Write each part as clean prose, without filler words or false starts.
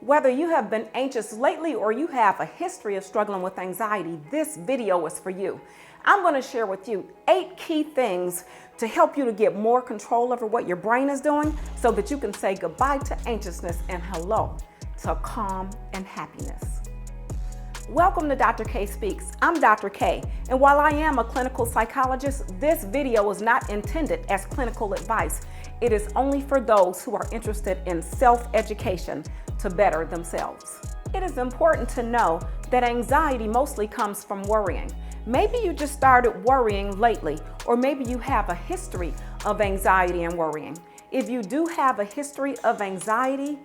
Whether you have been anxious lately or you have a history of struggling with anxiety, this video is for you. I'm going to share with you 8 key things to help you to get more control over what your brain is doing so that you can say goodbye to anxiousness and hello to calm and happiness. Welcome to Dr. K Speaks. I'm Dr. K, and while I am a clinical psychologist, this video is not intended as clinical advice. It is only for those who are interested in self-education to better themselves. It is important to know that anxiety mostly comes from worrying. Maybe you just started worrying lately, or maybe you have a history of anxiety and worrying. If you do have a history of anxiety,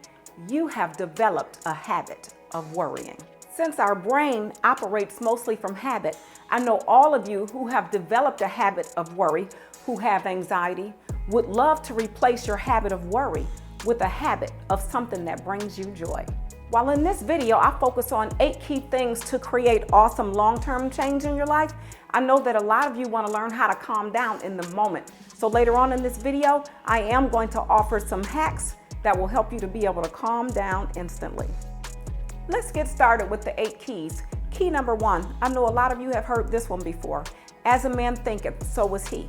you have developed a habit of worrying. Since our brain operates mostly from habit, I know all of you who have developed a habit of worry, who have anxiety, would love to replace your habit of worry with a habit of something that brings you joy. While in this video, I focus on 8 key things to create awesome long-term change in your life, I know that a lot of you want to learn how to calm down in the moment. So later on in this video, I am going to offer some hacks that will help you to be able to calm down instantly. Let's get started with the 8 keys. Key number 1, I know a lot of you have heard this one before. As a man thinketh, so is he.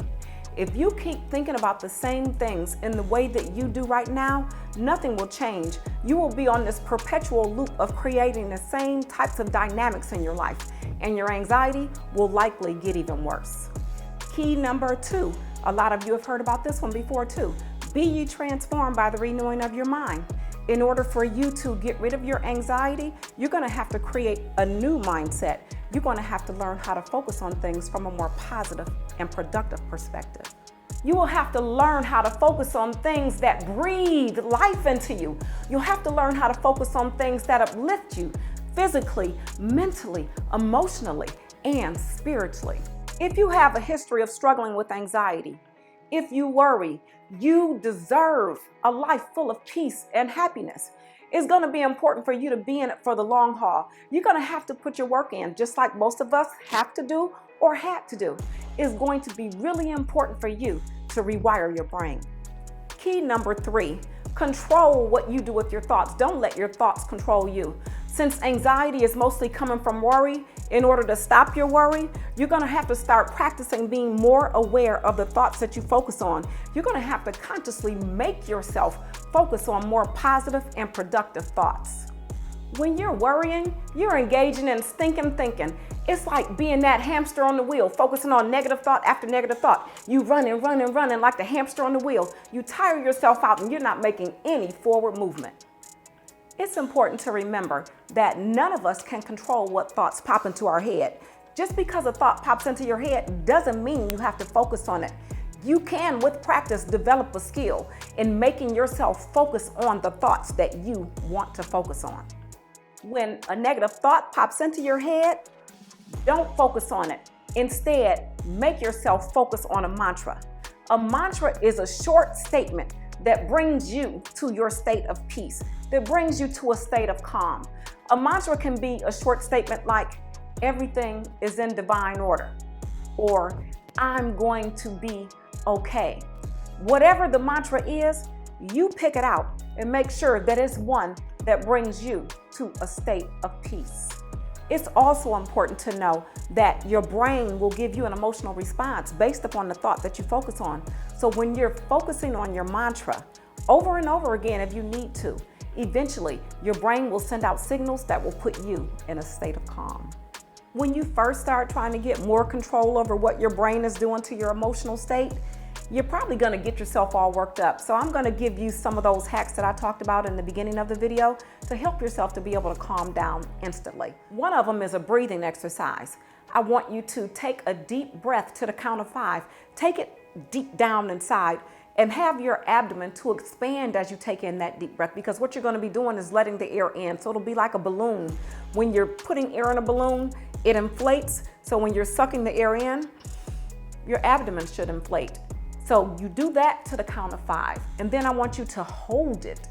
If you keep thinking about the same things in the way that you do right now, nothing will change. You will be on this perpetual loop of creating the same types of dynamics in your life, and your anxiety will likely get even worse. Key number 2, a lot of you have heard about this one before too. Be ye transformed by the renewing of your mind. In order for you to get rid of your anxiety, you're going to have to create a new mindset. You're going to have to learn how to focus on things from a more positive and productive perspective. You will have to learn how to focus on things that breathe life into you. You'll have to learn how to focus on things that uplift you physically, mentally, emotionally, and spiritually. If you have a history of struggling with anxiety, if you worry, you deserve a life full of peace and happiness. It's going to be important for you to be in it for the long haul. You're going to have to put your work in, just like most of us have to do or had to do. It's going to be really important for you to rewire your brain. Key number 3, control what you do with your thoughts. Don't let your thoughts control you. Since anxiety is mostly coming from worry, in order to stop your worry, you're going to have to start practicing being more aware of the thoughts that you focus on. You're going to have to consciously make yourself focus on more positive and productive thoughts. When you're worrying, you're engaging in stinking thinking. It's like being that hamster on the wheel, focusing on negative thought after negative thought. You running like the hamster on the wheel. You tire yourself out and you're not making any forward movement. It's important to remember that none of us can control what thoughts pop into our head. Just because a thought pops into your head doesn't mean you have to focus on it. You can, with practice, develop a skill in making yourself focus on the thoughts that you want to focus on. When a negative thought pops into your head, don't focus on it. Instead, make yourself focus on a mantra. A mantra is a short statement that brings you to your state of peace, that brings you to a state of calm. A mantra can be a short statement like, everything is in divine order, or I'm going to be okay. Whatever the mantra is, you pick it out and make sure that it's one that brings you to a state of peace. It's also important to know that your brain will give you an emotional response based upon the thought that you focus on. So when you're focusing on your mantra over and over again, if you need to, eventually your brain will send out signals that will put you in a state of calm. When you first start trying to get more control over what your brain is doing to your emotional state, you're probably going to get yourself all worked up. So I'm going to give you some of those hacks that I talked about in the beginning of the video to help yourself to be able to calm down instantly. One of them is a breathing exercise. I want you to take a deep breath to the count of 5. Take it deep down inside and have your abdomen to expand as you take in that deep breath, because what you're going to be doing is letting the air in. So it'll be like a balloon. When you're putting air in a balloon, it inflates. So when you're sucking the air in, your abdomen should inflate. So you do that to the count of 5. And then I want you to hold it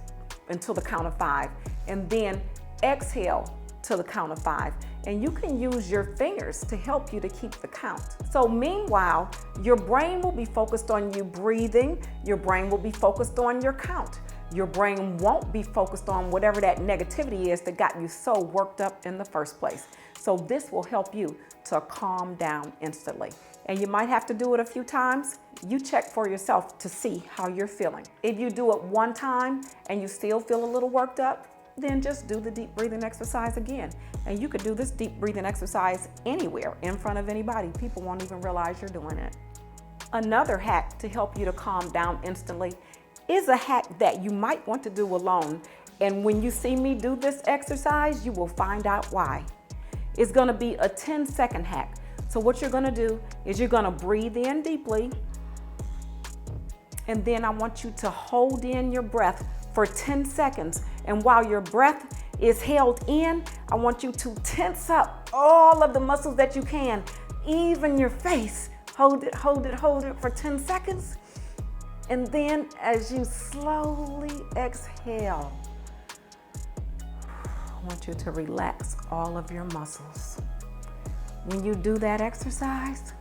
until the count of 5. And then exhale to the count of 5. And you can use your fingers to help you to keep the count. So meanwhile, your brain will be focused on you breathing. Your brain will be focused on your count. Your brain won't be focused on whatever that negativity is that got you so worked up in the first place. So this will help you to calm down instantly. And you might have to do it a few times. You check for yourself to see how you're feeling. If you do it one time and you still feel a little worked up, then just do the deep breathing exercise again. And you could do this deep breathing exercise anywhere, in front of anybody. People won't even realize you're doing it. Another hack to help you to calm down instantly is a hack that you might want to do alone. And when you see me do this exercise, you will find out why. It's gonna be a 10-second hack. So what you're gonna do is you're gonna breathe in deeply, and then I want you to hold in your breath for 10 seconds. And while your breath is held in, I want you to tense up all of the muscles that you can, even your face. Hold it, hold it, hold it for 10 seconds. And then as you slowly exhale, I want you to relax all of your muscles. When you do that exercise,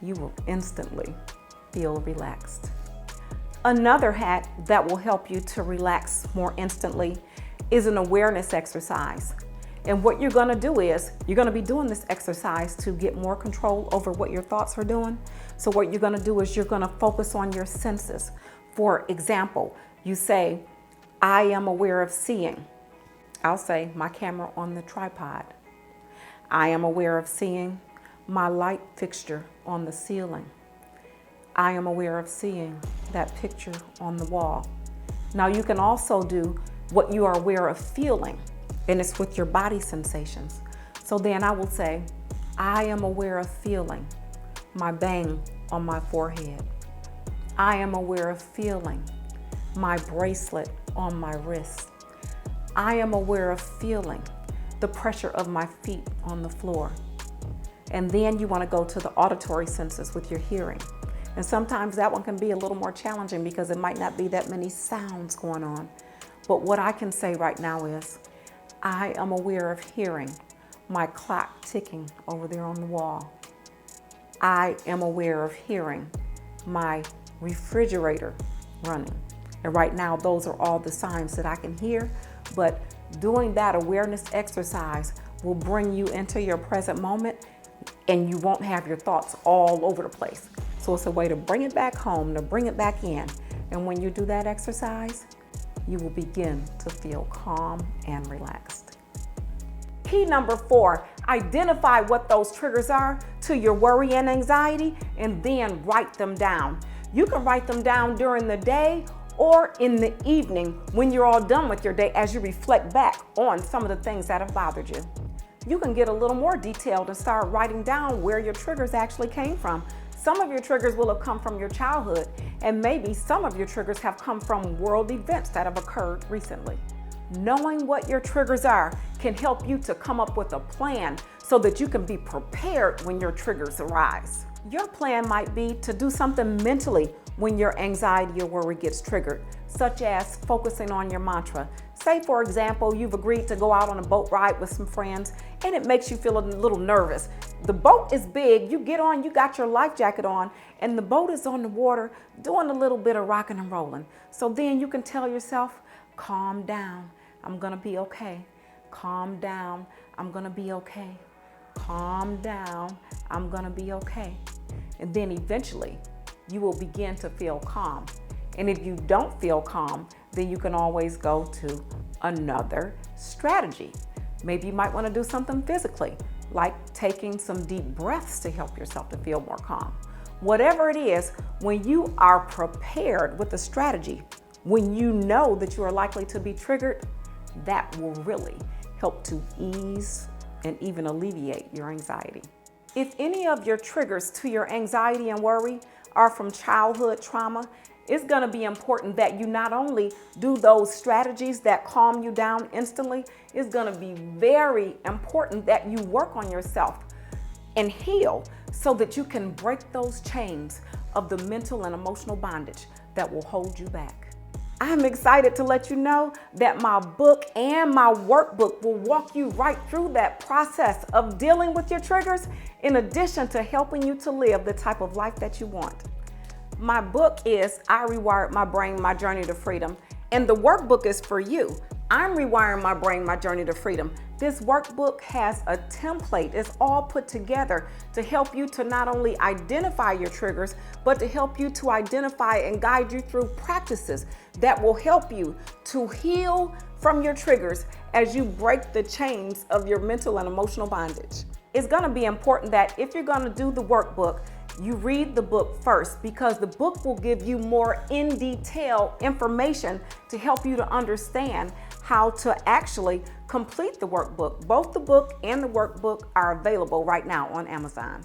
you will instantly feel relaxed. Another hack that will help you to relax more instantly is an awareness exercise. And what you're gonna do is, you're gonna be doing this exercise to get more control over what your thoughts are doing. So what you're gonna do is you're gonna focus on your senses. For example, you say, I am aware of seeing. I'll say, my camera on the tripod. I am aware of seeing my light fixture on the ceiling. I am aware of seeing that picture on the wall. Now you can also do what you are aware of feeling, and it's with your body sensations. So then I will say, I am aware of feeling my bang on my forehead. I am aware of feeling my bracelet on my wrist. I am aware of feeling the pressure of my feet on the floor. And then you want to go to the auditory senses with your hearing. And sometimes that one can be a little more challenging because it might not be that many sounds going on. But what I can say right now is, I am aware of hearing my clock ticking over there on the wall. I am aware of hearing my refrigerator running. And right now, those are all the signs that I can hear. But doing that awareness exercise will bring you into your present moment, and you won't have your thoughts all over the place. So it's a way to bring it back home, to bring it back in. And when you do that exercise, you will begin to feel calm and relaxed. Key number 4, identify what those triggers are to your worry and anxiety, and then write them down. You can write them down during the day or in the evening when you're all done with your day, as you reflect back on some of the things that have bothered you. You can get a little more detailed and start writing down where your triggers actually came from. Some of your triggers will have come from your childhood, and maybe some of your triggers have come from world events that have occurred recently. Knowing what your triggers are can help you to come up with a plan so that you can be prepared when your triggers arise. Your plan might be to do something mentally when your anxiety or worry gets triggered, such as focusing on your mantra. Say, for example, you've agreed to go out on a boat ride with some friends and it makes you feel a little nervous. The boat is big, you get on, you got your life jacket on, and the boat is on the water doing a little bit of rocking and rolling. So then you can tell yourself, calm down, I'm gonna be okay. Calm down, I'm gonna be okay. Calm down, I'm gonna be okay. And then eventually, you will begin to feel calm. And if you don't feel calm, then you can always go to another strategy. Maybe you might want to do something physically, like taking some deep breaths to help yourself to feel more calm. Whatever it is, when you are prepared with a strategy, when you know that you are likely to be triggered, that will really help to ease and even alleviate your anxiety. If any of your triggers to your anxiety and worry are from childhood trauma, it's going to be important that you not only do those strategies that calm you down instantly, it's going to be very important that you work on yourself and heal so that you can break those chains of the mental and emotional bondage that will hold you back. I'm excited to let you know that my book and my workbook will walk you right through that process of dealing with your triggers, in addition to helping you to live the type of life that you want. My book is I Rewired My Brain, My Journey to Freedom, and the workbook is for you. I'm Rewiring My Brain, My Journey to Freedom. This workbook has a template. It's all put together to help you to not only identify your triggers, but to help you to identify and guide you through practices that will help you to heal from your triggers as you break the chains of your mental and emotional bondage. It's going to be important that if you're going to do the workbook, you read the book first, because the book will give you more in detail information to help you to understand how to actually complete the workbook. Both the book and the workbook are available right now on Amazon.